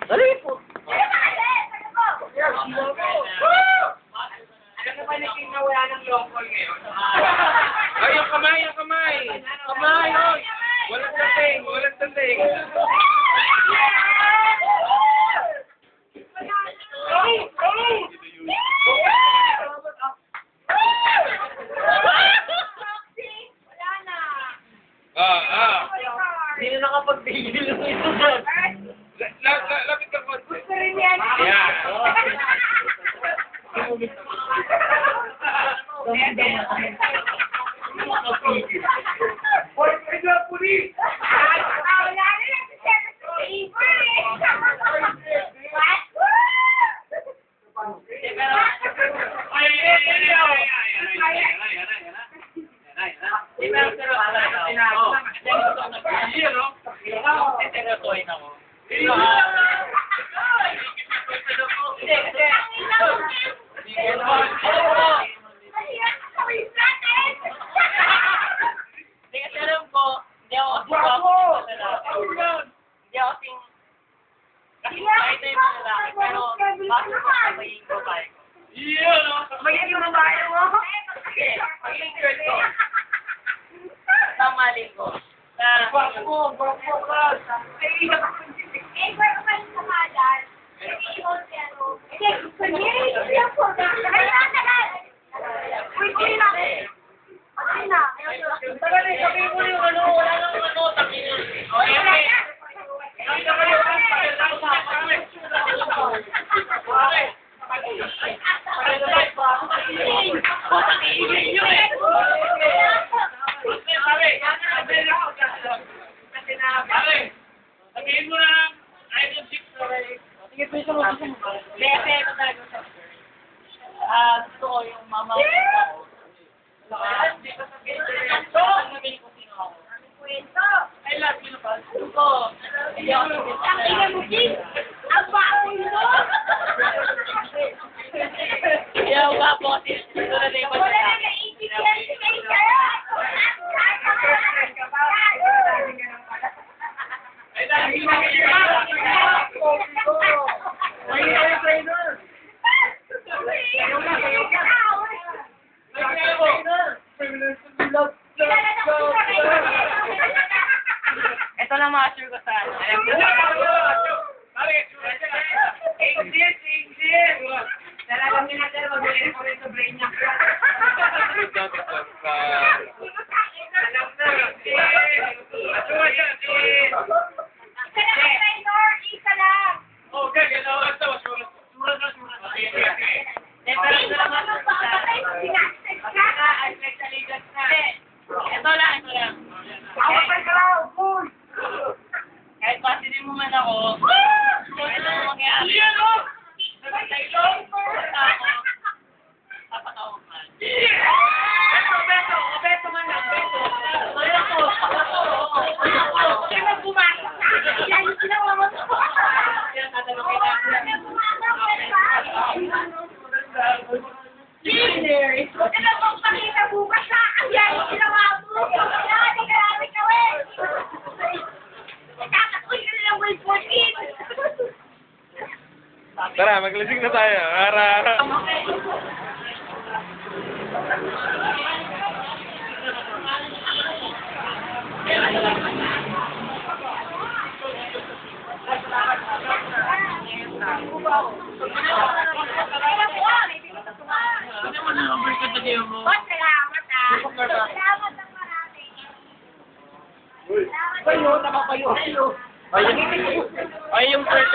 Dali po. Alam mo ba na wala ng local ngayon? Ay, yung kamay, yung kamay! Kamay, oy! Walang dating, walang dating! Hindi na nakapagpigil ng ito. Lapit ka po. Gusto rin yan. Ayan. Hoy, kaya pulis! Wala na lang si Senator Igor eh. Magiging babae mo? Magiging girl ko. Tamaling ko. Bago ka. Eh, pero pa rin sa madan. Iihon siya, no? Hindi, kunyari, siya po. Tagal. Uy, hindi na. Ano na? Tagal eh, sabihin mo yung ano, wala nang ano, takin yun. Sabihin mo na, idol chicks na rin. Sige, pwede mo. Bebe, matago sa. Gusto ko yung mama ko. Sabihin ko sino ako. I love you, pa. Gusto ko. Hindi ako Ang baboy mo! Hindi ako kapotin. Ito na yung Wala na naibigyan si Kay Kaya! Ay, dahil hindi ito lang ma-assure ko sa ano. Talagang minadala mag-ulit ko rin sa brain niya. Alam na. Isa lang. Okay, gano'n ito. Pero ito lang ma-assure ko sa ano. Ito lang. Kahit pasinin mo man ako, ano mangyayari? Papatawag man. Beto man lang, beto. Sino pumasok sa akin? Yan yung ginawa mo. Millionaire. Huwag ka na pong pakita bukas sa akin. Yan yung ginawa mo. Yan, grabe ka, weh. Nakakakuy ka na lang, Will 14. Tara, maglasing na tayo. Para. Salamat ah. Salamat ang marami. Ay, yung perfect.